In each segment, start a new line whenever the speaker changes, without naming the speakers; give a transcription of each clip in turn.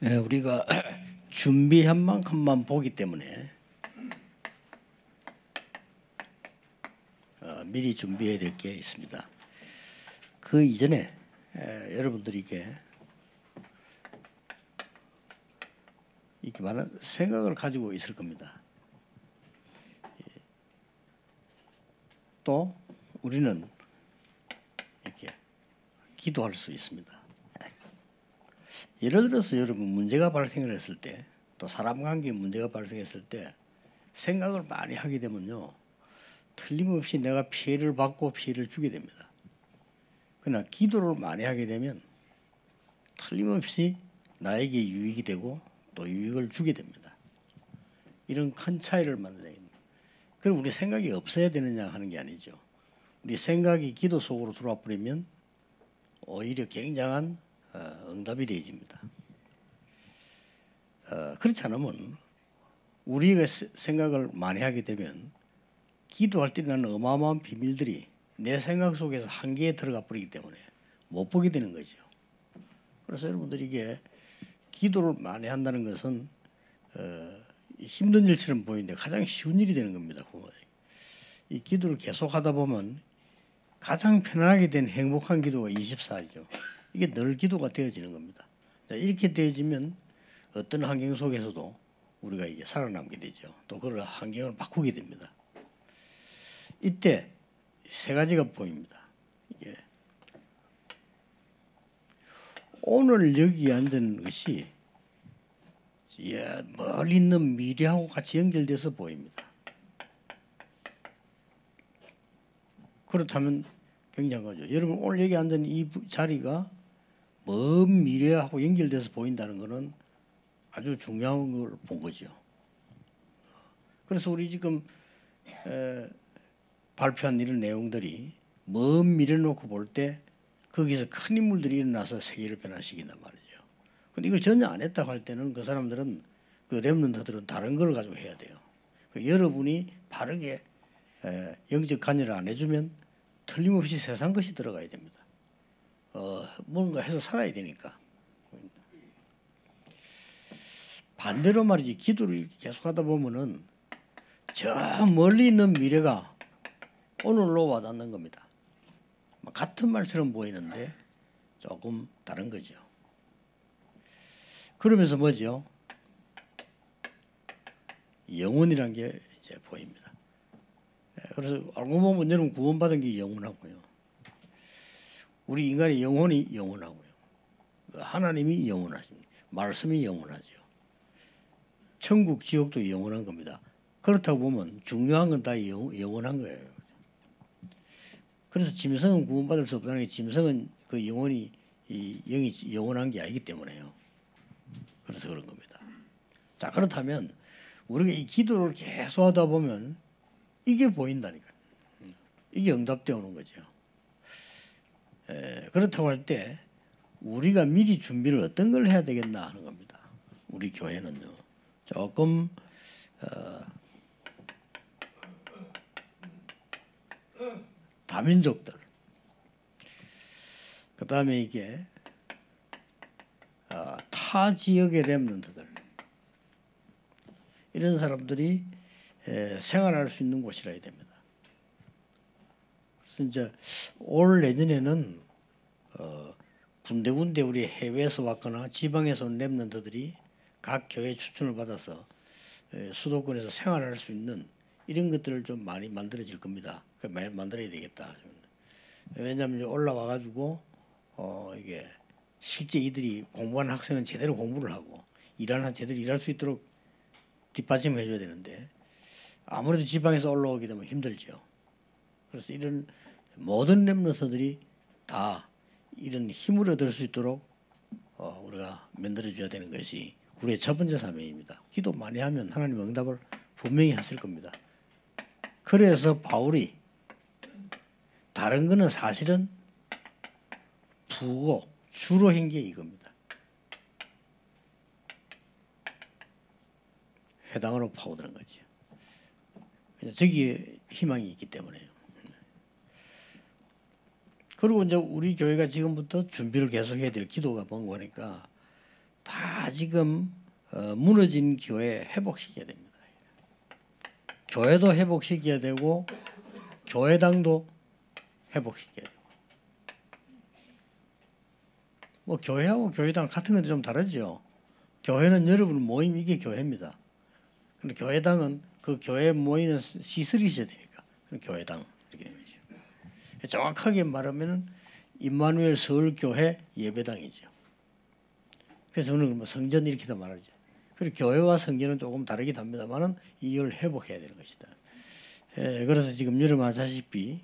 우리가 준비한 만큼만 보기 때문에 미리 준비해야 될 게 있습니다. 그 이전에 여러분들이 이렇게 많은 생각을 가지고 있을 겁니다. 또 우리는 이렇게 기도할 수 있습니다. 예를 들어서 여러분 문제가 발생을 했을 때, 또 사람 관계에 문제가 발생했을 때 생각을 많이 하게 되면요, 틀림없이 내가 피해를 받고 피해를 주게 됩니다. 그러나 기도를 많이 하게 되면 틀림없이 나에게 유익이 되고 또 유익을 주게 됩니다. 이런 큰 차이를 만들어야 됩니다. 그럼 우리 생각이 없어야 되느냐 하는 게 아니죠. 우리 생각이 기도 속으로 들어와 버리면 오히려 굉장한 응답이 되어집니다. 그렇지 않으면 우리가 생각을 많이 하게 되면 기도할 때 나는 어마어마한 비밀들이 내 생각 속에서 한계에 들어가 버리기 때문에 못 보게 되는 거죠. 그래서 여러분들이 이게 기도를 많이 한다는 것은 힘든 일처럼 보이는데 가장 쉬운 일이 되는 겁니다. 이 기도를 계속 하다 보면 가장 편안하게 된 행복한 기도가 24이죠. 이게 늘 기도가 되어지는 겁니다. 자, 이렇게 되어지면 어떤 환경 속에서도 우리가 이게 살아남게 되죠. 또 그걸 환경을 바꾸게 됩니다. 이때 세 가지가 보입니다. 이게 오늘 여기 앉은 것이 멀리 있는 미래하고 같이 연결돼서 보입니다. 그렇다면 굉장한 거죠. 여러분 오늘 여기 앉은 이 자리가 먼 미래하고 연결돼서 보인다는 것은 아주 중요한 걸 본 거죠. 그래서 우리 지금 발표한 이런 내용들이 먼 미래 놓고 볼 때 거기서 큰 인물들이 일어나서 세계를 변화시킨단 말이죠. 근데 이걸 전혀 안 했다고 할 때는 그 사람들은, 그 렘넌트들은 다른 걸 가지고 해야 돼요. 여러분이 바르게 영적 관여를 안 해주면 틀림없이 세상 것이 들어가야 됩니다. 뭔가 해서 살아야 되니까. 반대로 말이지, 기도를 계속하다 보면은 저 멀리 있는 미래가 오늘로 와닿는 겁니다. 같은 말처럼 보이는데 조금 다른 거죠. 그러면서 뭐죠? 영혼이란 게 이제 보입니다. 그래서 알고 보면 여러분 구원받은 게 영원하고요. 우리 인간의 영혼이 영원하고요. 하나님이 영원하십니다. 말씀이 영원하죠. 천국, 지옥도 영원한 겁니다. 그렇다고 보면 중요한 건 다 영원한 거예요. 그래서 짐승은 구원받을 수 없다는 게, 짐승은 그 영혼이, 이 영이 영원한 게 아니기 때문에요. 그래서 그런 겁니다. 자, 그렇다면 우리가 이 기도를 계속 하다 보면 이게 보인다니까요. 이게 응답되어 오는 거죠. 그렇다고 할 때 우리가 미리 준비를 어떤 걸 해야 되겠나 하는 겁니다. 우리 교회는요, 조금 다민족들, 그 다음에 이게 타 지역의 렘넌트들, 이런 사람들이 생활할 수 있는 곳이라야 됩니다. 그래서 이제 올 내년에는 군데군데 우리 해외에서 왔거나 지방에서 온 렘넌트들이 각 교회 추천을 받아서 수도권에서 생활할 수 있는 이런 것들을 좀 많이 만들어질 겁니다. 많이 만들어야 되겠다. 왜냐하면 올라와 가지고 이게 실제 이들이 공부하는 학생은 제대로 공부를 하고 일하는 한 제대로 일할 수 있도록 뒷받침을 해줘야 되는데, 아무래도 지방에서 올라오게 되면 힘들죠. 그래서 이런 모든 렘넌트들이 다 이런 힘을 얻을 수 있도록 우리가 만들어줘야 되는 것이 우리의 첫 번째 사명입니다. 기도 많이 하면 하나님 응답을 분명히 하실 겁니다. 그래서 바울이, 다른 거는 사실은 부고 주로 한 게 이겁니다. 회당으로 파고드는 거죠. 저기에 희망이 있기 때문에요. 그리고 이제 우리 교회가 지금부터 준비를 계속해야 될 기도가 뭔가 하니까 다 다지금 무너진 교회 회복시켜야 됩니다. 교회도 회복시켜야 되고 교회당도 회복시켜야 되고. 뭐 교회하고 교회당 같은 건데 좀 다르죠. 교회는 여러분 모임 이게 교회입니다. 근데 교회당은 그 교회 모이는 시설이 있어야 되니까 교회당 이렇게 되는 거죠. 정확하게 말하면 임마누엘 서울교회 예배당이죠. 그래서 저는 뭐 성전 이렇게도 말하죠. 그리고 교회와 성전은 조금 다르긴 합니다만은 이걸 회복해야 되는 것이다. 그래서 지금 여러분 아시다시피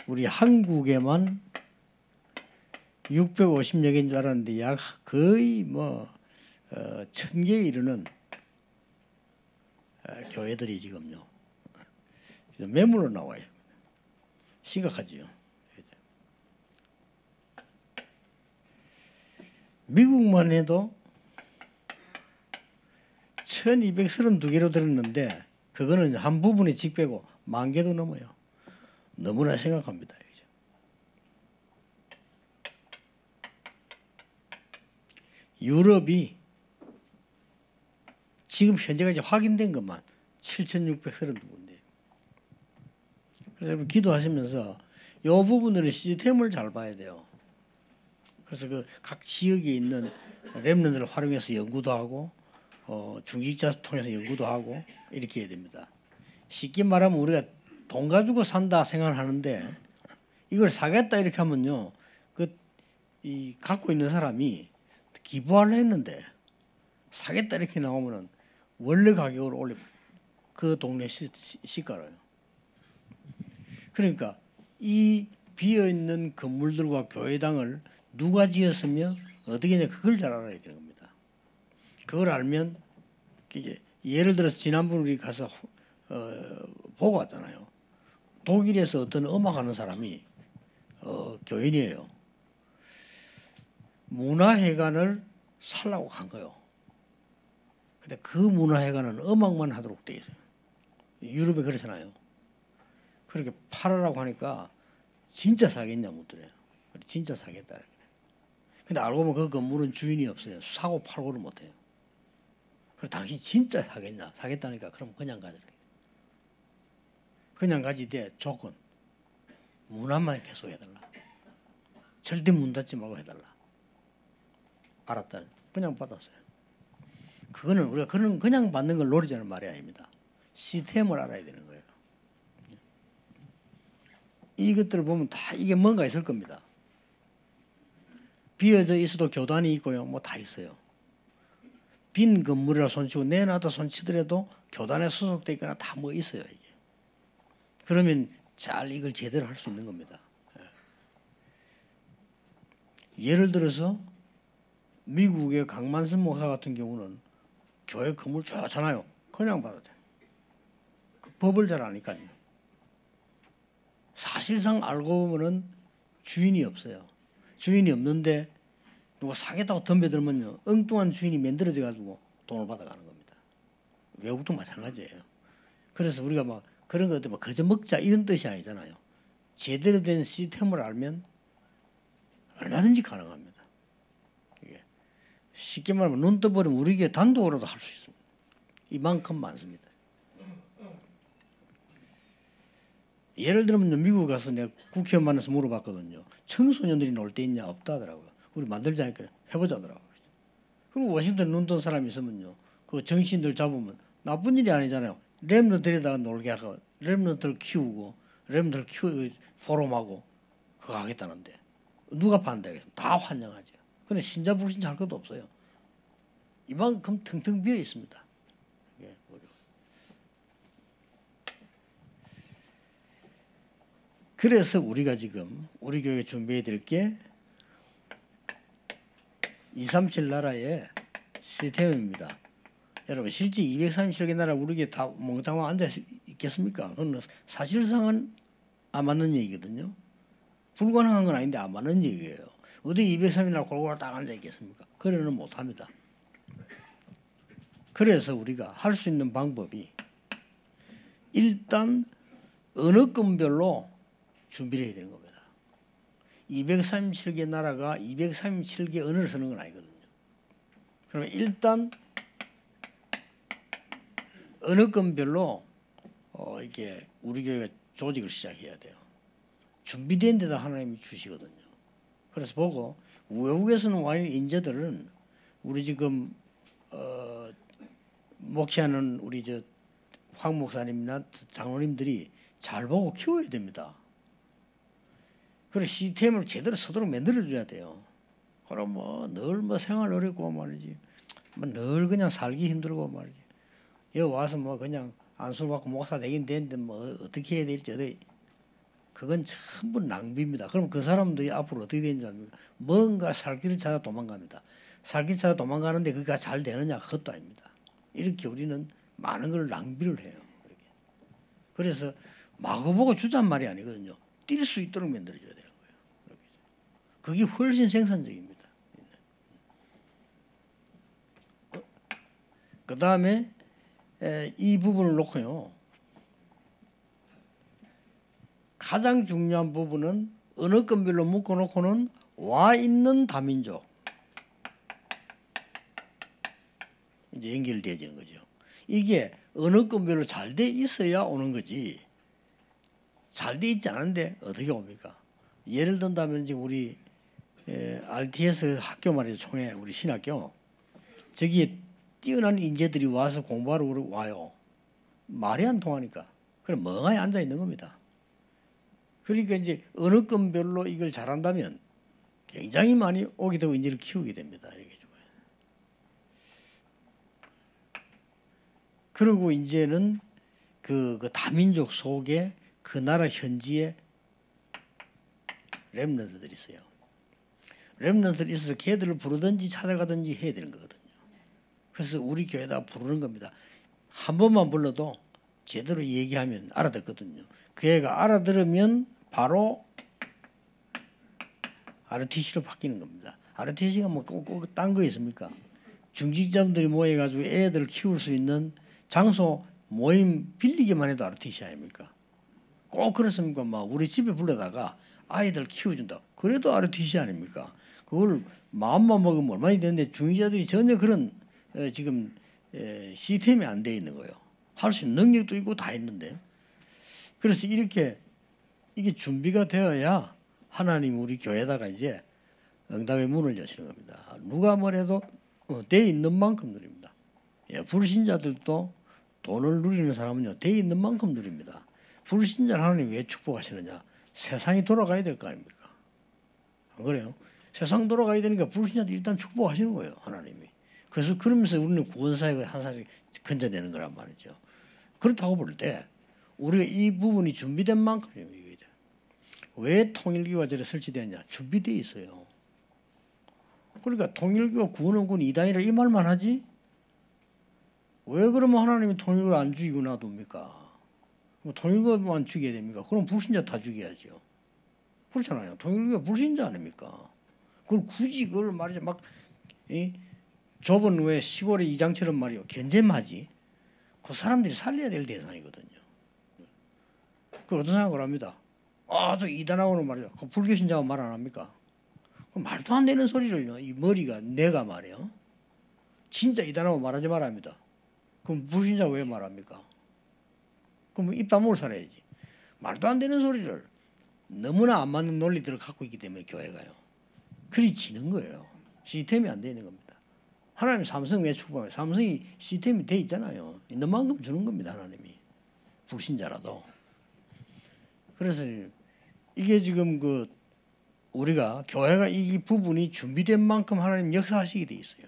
우리 한국에만 650여 개인 줄 알았는데 약 거의 뭐 1000개에 이르는 교회들이 지금요 매물로 나와요. 심각하지요. 미국만 해도 1232개로 들었는데 그거는 한 부분의 직배고 10,000개도 넘어요. 너무나 심각합니다. 유럽이 지금 현재까지 확인된 것만 7,632군데. 그래서 여러분 기도하시면서 이 부분들은 시스템을 잘 봐야 돼요. 그래서 그 각 지역에 있는 렘넌트를 활용해서 연구도 하고 중직자 통해서 연구도 하고 이렇게 해야 됩니다. 쉽게 말하면 우리가 돈 가지고 산다 생각하는데 이걸 사겠다 이렇게 하면요, 이 갖고 있는 사람이 기부하려 했는데 사겠다 이렇게 나오면은 원래 가격을 올려 그 동네 시가로요. 그러니까 이 비어 있는 건물들과 교회당을 누가 지었으며 어떻게 했냐 그걸 잘 알아야 되는 겁니다. 그걸 알면 이제 예를 들어서 지난번 우리 가서 보고 왔잖아요. 독일에서 어떤 음악하는 사람이 교인이에요. 문화회관을 살라고 간 거예요. 근데 그 문화회관은 음악만 하도록 돼 있어요. 유럽에 그렇잖아요. 그렇게 팔으라고 하니까 진짜 사겠냐 묻더래요. 진짜 사겠다. 근데 알고 보면 그 건물은 주인이 없어요. 사고 팔고를 못해요. 그래서 당신 진짜 사겠냐? 사겠다니까 그럼 그냥 가더래요. 그냥 가지 돼. 조건. 문화만 계속 해달라. 절대 문 닫지 말고 해달라. 알았다. 그냥 받았어요. 그거는 우리가 그냥 받는 걸 노리자는 말이 아닙니다. 시스템을 알아야 되는 거예요. 이것들을 보면 다 이게 뭔가 있을 겁니다. 비어져 있어도 교단이 있고요. 뭐 다 있어요. 빈 건물이라 손치고 내놔도 손치더라도 교단에 소속돼 있거나 다 뭐 있어요. 이게. 그러면 잘 이걸 제대로 할 수 있는 겁니다. 예를 들어서 미국의 강만선 목사 같은 경우는 교회 건물 좋잖아요. 그냥 받아도 돼요. 그 법을 잘 아니까요. 사실상 알고 보면은 주인이 없어요. 주인이 없는데 누가 사겠다고 덤벼들면요, 엉뚱한 주인이 만들어져 가지고 돈을 받아가는 겁니다. 외국도 마찬가지예요. 그래서 우리가 막 그런 것들 막 거저 먹자 이런 뜻이 아니잖아요. 제대로 된 시스템을 알면 얼마든지 가능합니다. 이게 쉽게 말하면 눈 떠버리면 우리에게 단독으로도 할 수 있습니다. 이만큼 많습니다. 예를 들면 미국 가서 내가 국회의원 만나서 물어봤거든요. 청소년들이 놀 데 있냐? 없다 하더라고요. 우리 만들자니까 해보자 하더라고요. 그리고 워싱턴 눈 뜬 사람이 있으면요, 그 정치인들 잡으면 나쁜 일이 아니잖아요. 렘넌트 데려다가 놀게 하고 렘넌트를 키우고 렘넌트를 키우고 포럼하고 그거 하겠다는데 누가 반대하겠어요? 다 환영하죠. 근데 신자 불신자 할 것도 없어요. 이만큼 텅텅 비어 있습니다. 그래서 우리가 지금 우리 교회 준비해야 될 게 237 나라의 시스템입니다. 여러분 실제 237개 나라 우리 교회 다 몽땅 앉아 있겠습니까? 그건 사실상은 안 맞는 얘기거든요. 불가능한 건 아닌데 안 맞는 얘기예요. 어디 203이 나라 골고루 딱 앉아 있겠습니까? 그래는 못합니다. 그래서 우리가 할 수 있는 방법이 일단 어느 건별로 준비를 해야 되는 겁니다. 237개 나라가 237개 언어를 쓰는 건 아니거든요. 그러면 일단 어느 건별로 이게 우리 교회가 조직을 시작해야 돼요. 준비된 데다 하나님이 주시거든요. 그래서 보고 외국에서는 와 있는 인재들은 우리 지금 목회하는 우리 황 목사님이나 장로님들이 잘 보고 키워야 됩니다. 그래 시스템을 제대로 서도록 만들어줘야 돼요. 그럼 늘 생활 어렵고 말이지, 늘 그냥 살기 힘들고 말이지. 여기 와서 그냥 안수 받고 목사 되긴 되는데 어떻게 해야 될지 그건 전부 낭비입니다. 그럼 그 사람들이 앞으로 어떻게 되는지 압니까? 뭔가 살 길을 찾아 도망갑니다. 살 길 찾아 도망가는데 그가 잘 되느냐? 그것도 아닙니다. 이렇게 우리는 많은 걸 낭비를 해요. 그래서 마구보고 주잔 말이 아니거든요. 뛸 수 있도록 만들어줘야 되는 거예요. 그게 훨씬 생산적입니다. 그 다음에 이 부분을 놓고요. 가장 중요한 부분은 어느 건별로 묶어놓고는 와 있는 다민족 이제 연결되어지는 거죠. 이게 어느 건별로 잘 돼 있어야 오는 거지. 잘 돼 있지 않은데 어떻게 옵니까? 예를 든다면 지금 우리 RTS 학교 말이죠. 총회 우리 신학교 저기에 뛰어난 인재들이 와서 공부하러 와요. 말이 안 통하니까 그럼 멍하니 앉아 있는 겁니다. 그러니까 이제 어느 건별로 이걸 잘한다면 굉장히 많이 오게 되고 인재를 키우게 됩니다. 이렇게 그리고 이제는 그 다민족 속에 그 나라 현지에 렘넌트들이 있어요. 렘넌트들이 있어서 걔들을 부르든지 찾아가든지 해야 되는 거거든요. 그래서 우리 교회에다 부르는 겁니다. 한 번만 불러도 제대로 얘기하면 알아듣거든요. 그 애가 알아들으면 바로 RTC로 바뀌는 겁니다. RTC가 꼭 딴 거 있습니까? 중직자분들이 모여가지고 애들을 키울 수 있는 장소 모임 빌리기만 해도 RTC 아닙니까? 꼭 그렇습니까? 우리 집에 불러다가 아이들 키워준다. 그래도 RTC 아닙니까? 그걸 마음만 먹으면 얼마나 되는데 중직자들이 전혀 그런 지금 시스템이 안 돼 있는 거예요. 할 수 있는 능력도 있고 다 있는데. 그래서 이렇게 이게 준비가 되어야 하나님 우리 교회에다가 이제 응답의 문을 여시는 겁니다. 누가 뭐래도 돼 있는 만큼 누립니다. 불신자들도 돈을 누리는 사람은요, 돼 있는 만큼 누립니다. 불신자를 하나님 왜 축복하시느냐? 세상이 돌아가야 될 거 아닙니까? 안 그래요? 세상 돌아가야 되니까 불신자들 일단 축복하시는 거예요, 하나님이. 그래서 그러면서 우리는 구원사역을 한 사람씩 건져내는 거란 말이죠. 그렇다고 볼 때 우리가 이 부분이 준비된 만큼 왜 통일교가 저래 설치되었냐? 준비되어 있어요. 그러니까 통일교가 구원원군 이단이라 이 말만 하지? 왜 그러면 하나님이 통일교를 안 죽이고 놔둡니까? 통일교만 죽여야 됩니까? 그럼 불신자 다 죽여야죠. 그렇잖아요. 통일교가 불신자 아닙니까? 그걸 굳이 그걸 말이죠. 좁은 왜 시골의 이장처럼 말이요. 견제하지. 그 사람들이 살려야 될 대상이거든요. 그걸 어떤 생각을 합니다. 저 이단하고는 말이야. 그 불교신자가 말 안 합니까? 말도 안 되는 소리를요. 이 머리가 내가 말이요. 진짜 이단하고 말하지 말합니다. 그럼 불신자 왜 말합니까? 그럼 입 다물고 살아야지. 말도 안 되는 소리를 너무나 안 맞는 논리들을 갖고 있기 때문에 교회가요. 그리 지는 거예요. 시스템이 안 되는 겁니다. 하나님 삼성 왜 축복해요? 삼성이 시스템이 돼 있잖아요. 있는 만큼 주는 겁니다. 하나님이. 불신자라도. 그래서 이게 지금 우리가 교회가 이 부분이 준비된 만큼 하나님 역사하시게 돼 있어요.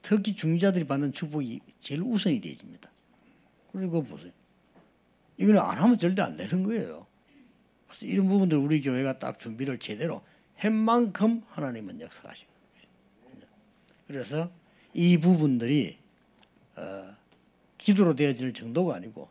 특히 중자들이 받는 축복이 제일 우선이 되어집니다. 그리고 보세요. 이거는 안 하면 절대 안 되는 거예요. 그래서 이런 부분들 우리 교회가 딱 준비를 제대로 한 만큼 하나님은 역사하시고. 그래서 이 부분들이 기도로 되어질 정도가 아니고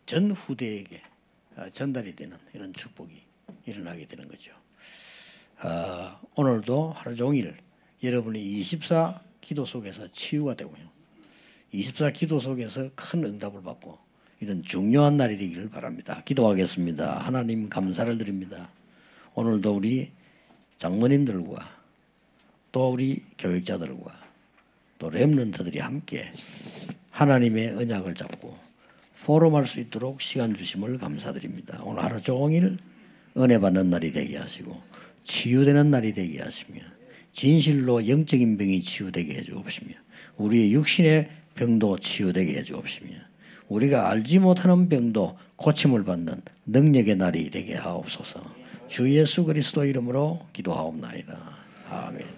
전 후대에게 전달이 되는 이런 축복이 일어나게 되는 거죠. 오늘도 하루 종일 여러분의 24 기도 속에서 치유가 되고요. 24 기도 속에서 큰 응답을 받고 이런 중요한 날이 되기를 바랍니다. 기도하겠습니다. 하나님 감사를 드립니다. 오늘도 우리 장모님들과 또 우리 교육자들과 또 렘넌트들이 함께 하나님의 언약을 잡고 포럼할 수 있도록 시간 주심을 감사드립니다. 오늘 하루 종일 은혜 받는 날이 되게 하시고 치유되는 날이 되게 하시며 진실로 영적인 병이 치유되게 해 주옵시며 우리의 육신의 병도 치유되게 해 주옵시며 우리가 알지 못하는 병도 고침을 받는 능력의 날이 되게 하옵소서. 주 예수 그리스도 이름으로 기도하옵나이다. 아멘.